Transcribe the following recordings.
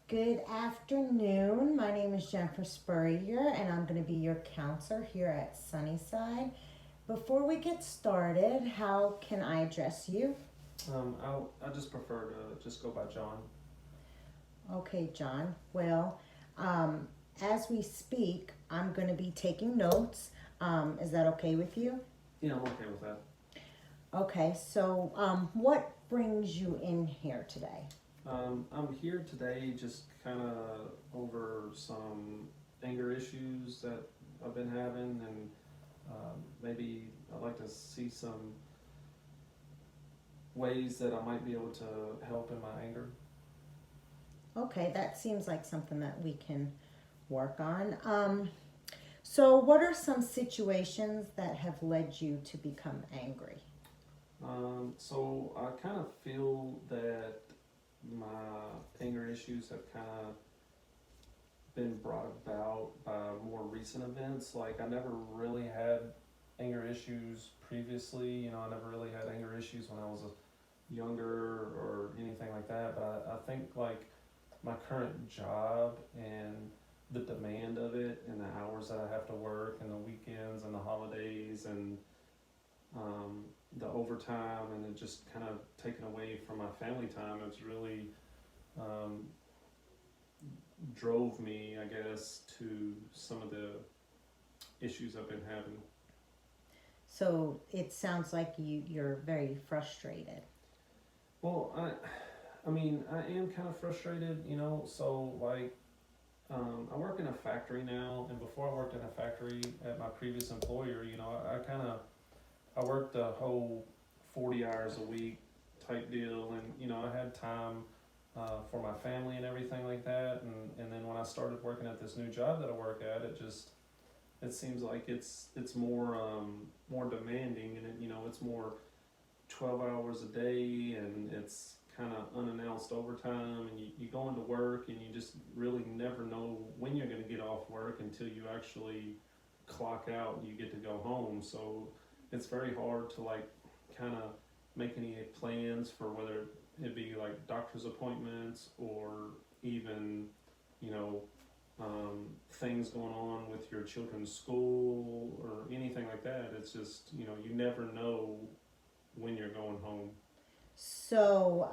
Good afternoon. My name is Jennifer Spurrier, and I'm going to be your counselor here at Sunnyside. Before we get started, how can I address you? I just prefer to just go by John. Okay, John. Well, um, as we speak, I'm going to be taking notes. Is that okay with you? Yeah, I'm okay with that. Okay, so what brings you in here today? I'm here today just kind of over some anger issues that I've been having, and maybe I'd like to see some ways that I might be able to help in my anger. Okay, that seems like something that we can work on. So, what are some situations that have led you to become angry? So I kind of feel that my anger issues have kind of been brought about by more recent events. Like I never really had anger issues previously. I never really had anger issues when I was younger or anything like that. But I think like my current job and the demand of it and the hours that I have to work and the weekends and the holidays and the overtime and it just kind of taken away from my family time. It's really um, drove me, I guess, to some of the issues I've been having. So, it sounds like you're very frustrated. Well, I mean, I am kind of frustrated, So like, I work in a factory now, and before I worked in a factory at my previous employer, I worked a whole 40 hours a week type deal, and I had time for my family and everything like that, and then when I started working at this new job that I work at, it seems like it's more demanding, and it's more 12 hours a day, and it's kind of unannounced overtime, and you go into work and you just really never know when you're going to get off work until you actually clock out and you get to go home. So it's very hard to like kind of make any plans for whether it be like doctor's appointments or even you know things going on with your children's school or anything like that. It's just you never know when you're going home. So,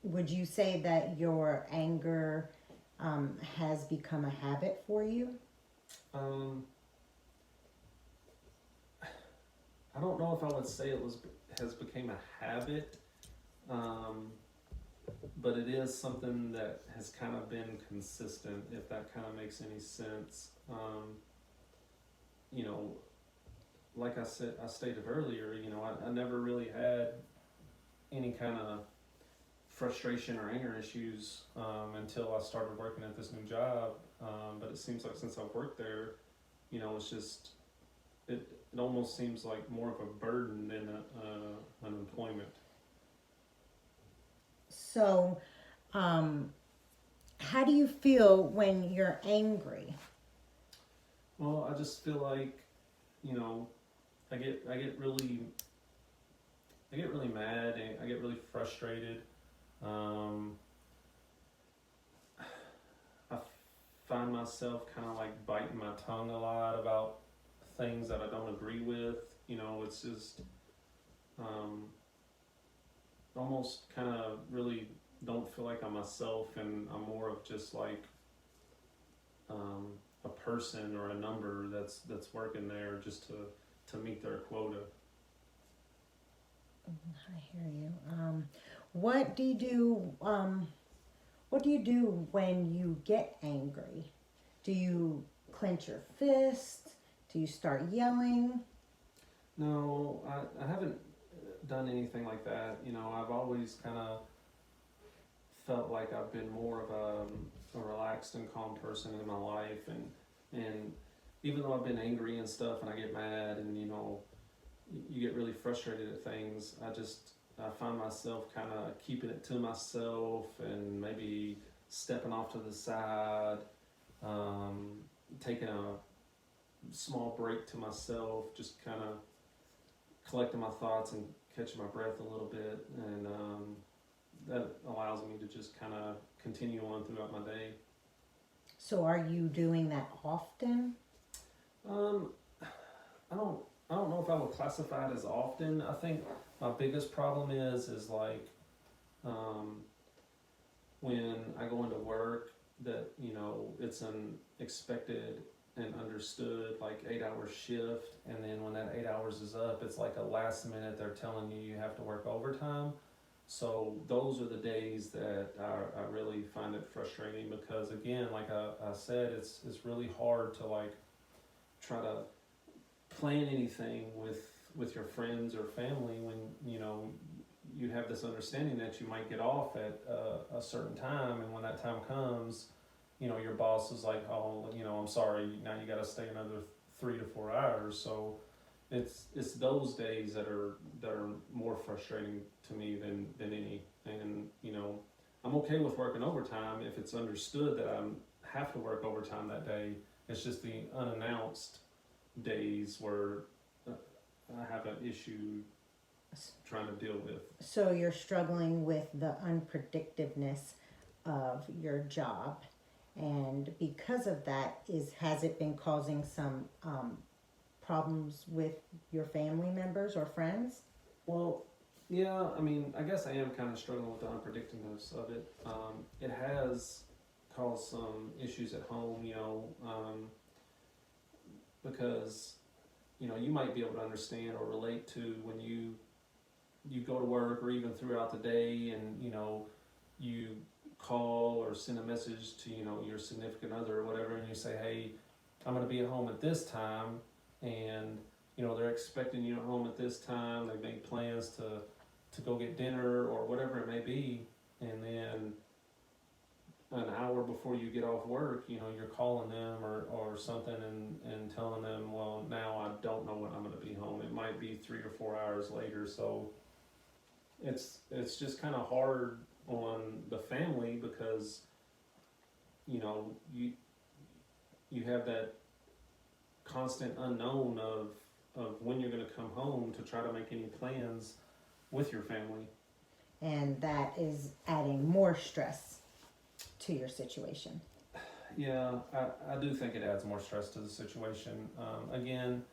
would you say that your anger has become a habit for you? Um, I don't know if I would say it was has become a habit, um, but it is something that has kind of been consistent. If that kind of makes any sense, you know, like I stated earlier, I never really had any kind of frustration or anger issues until I started working at this new job. But it seems like since I've worked there, it's just it almost seems like more of a burden than an employment. So, um, how do you feel when you're angry? Well, I just feel like you know I get really mad and I get really frustrated. Um, I find myself kind of like biting my tongue a lot about things that I don't agree with. It's just um, almost kind of really don't feel like I'm myself, and I'm more of just like um, a person or a number that's working there just to meet their quota. I hear you. What do you do? What do you do when you get angry? Do you clench your fist? Do you start yelling? No, I haven't done anything like that. I've always kind of felt like I've been more of a relaxed and calm person in my life, and even though I've been angry and stuff, and I get mad, and you get really frustrated at things, I find myself kind of keeping it to myself and maybe stepping off to the side, um, taking a small break to myself, just kind of collecting my thoughts and catching my breath a little bit, and that allows allows me to just kind of continue on throughout my day. So are you doing that often? Um, I don't know if I would classify it as often. I think my biggest problem is like um, when I go into work that it's an expected and understood like 8 hour shift, and then when that 8 hours is up, it's like a last minute they're telling you have to work overtime. So those are the days that I really find it frustrating because again, like I said, it's really hard to like try to plan anything with your friends or family when you have this understanding that you might get off at a certain time, and when that time comes, your boss is like, oh, I'm sorry, now you got to stay another 3 to 4 hours. So it's those days that are more frustrating to me than any. And I'm okay with working overtime if it's understood that I have to work overtime that day. It's just the unannounced days where I have an issue trying to deal with. So you're struggling with the unpredictiveness of your job, and because of that, has it been causing some problems with your family members or friends? Well, yeah, I mean, I guess I am kind of struggling with the unpredictableness of it. It has caused some issues at home, because you might be able to understand or relate to when you go to work or even throughout the day, and you call or send a message to your significant other or whatever, and you say, hey, I'm going to be at home at this time, and they're expecting you at home at this time. They make plans to go get dinner or whatever it may be, and then an hour before you get off work, you're calling them or something and telling them, well, now I don't know when I'm going to be home. It might be 3 or 4 hours later. So it's just kind of hard on the family because you have that constant unknown of when you're going to come home to try to make any plans with your family. And that is adding more stress to your situation. Yeah, I do think it adds more stress to the situation. Again,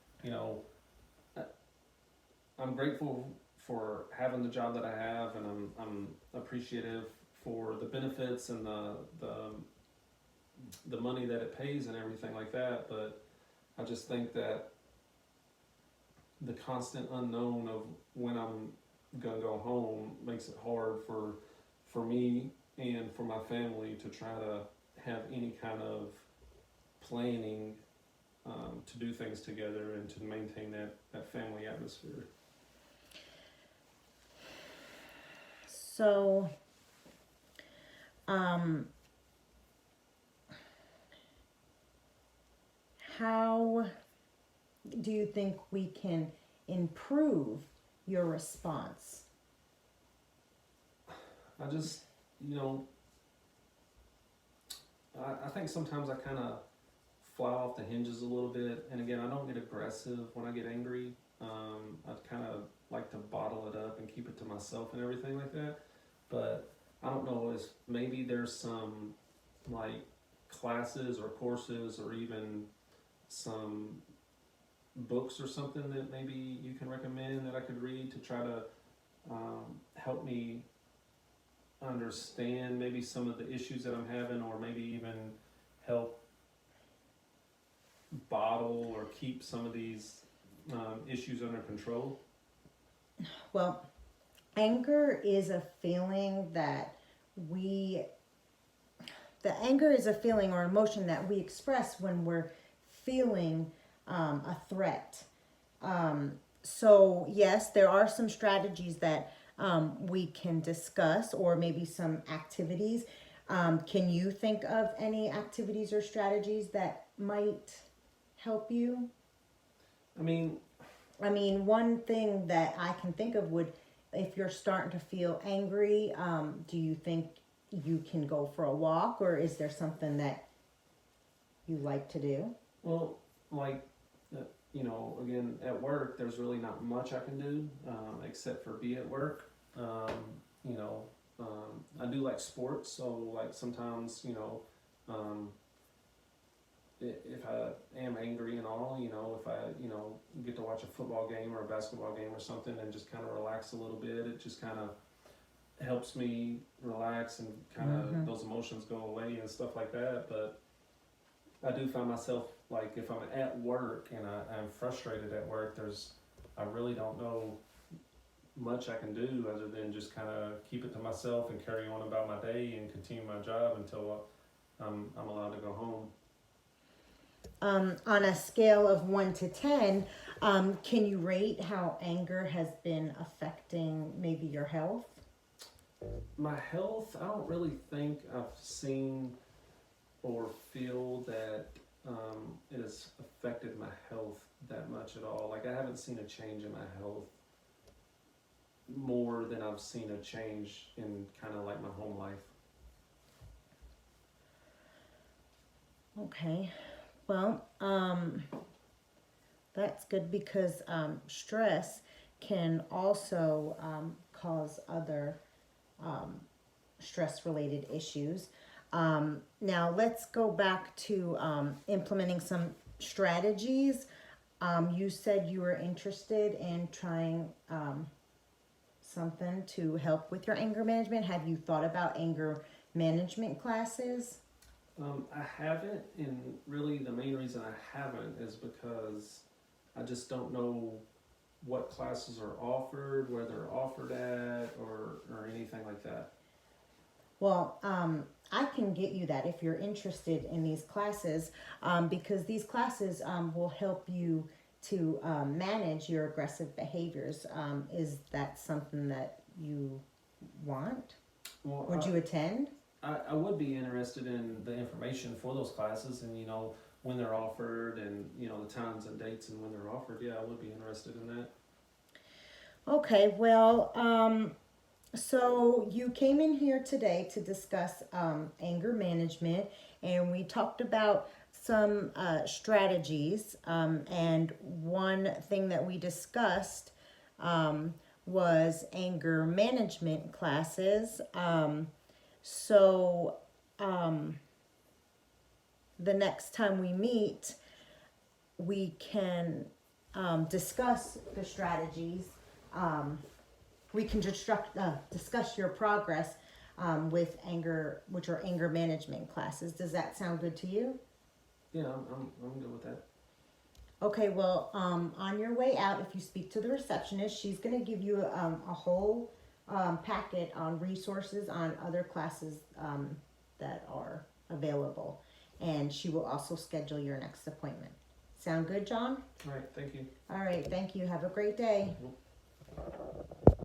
I'm grateful for having the job that I have, and I'm appreciative for the benefits and the money that it pays and everything like that. But I just think that the constant unknown of when I'm gonna go home makes it hard for me and for my family to try to have any kind of planning to do things together and to maintain that family atmosphere. So, how do you think we can improve your response? I just, I think sometimes I kind of fly off the hinges a little bit. And again, I don't get aggressive when I get angry. I kind of like to bottle it up and keep it to myself and everything like that. But I don't know if maybe there's some like classes or courses or even some books or something that maybe you can recommend that I could read to try to help me understand maybe some of the issues that I'm having, or maybe even help bottle or keep some of these issues under control. Well, anger is a feeling anger is a feeling or emotion that we express when we're feeling a threat. So yes, there are some strategies that we can discuss, or maybe some activities. Can you think of any activities or strategies that might help you? I mean, one thing that I can think of would, if you're starting to feel angry, do you think you can go for a walk, or is there something that you like to do? well, like, again, at work, there's really not much I can do except for be at work. I do like sports, so like sometimes, if I am angry and all, if I, get to watch a football game or a basketball game or something and just kind of relax a little bit, it just kind of helps me relax and kind of those emotions go away and stuff like that. But I do find myself, like, if I'm at work and I'm frustrated at work, I really don't know much I can do other than just kind of keep it to myself and carry on about my day and continue my job until I'm allowed to go home. On a scale of 1 to 10, can you rate how anger has been affecting maybe your health? My health, I don't really think I've seen or feel that it has affected my health that much at all. Like, I haven't seen a change in my health more than I've seen a change in kind of like my home life. Okay. Well, that's good because stress can also cause other stress-related issues. Now, let's go back to implementing some strategies. You said you were interested in trying something to help with your anger management. Have you thought about anger management classes? I haven't, and really the main reason I haven't is because I just don't know what classes are offered, where they're offered at, or anything like that. Well, I can get you that if you're interested in these classes, because these classes will help you to manage your aggressive behaviors. Is that something that you want? Well, Would you attend? I would be interested in the information for those classes and, when they're offered and, the times and dates and when they're offered. Yeah, I would be interested in that. Okay, well, so you came in here today to discuss anger management, and we talked about some strategies, and one thing that we discussed was anger management classes. So the next time we meet, we can discuss the strategies. We can discuss your progress with which are anger management classes. Does that sound good to you? Yeah, I'm good with that. Okay, well, on your way out, if you speak to the receptionist, she's going to give you a whole packet on resources on other classes that are available. And she will also schedule your next appointment. Sound good, John? All right, thank you. All right, thank you. Have a great day. Mm-hmm.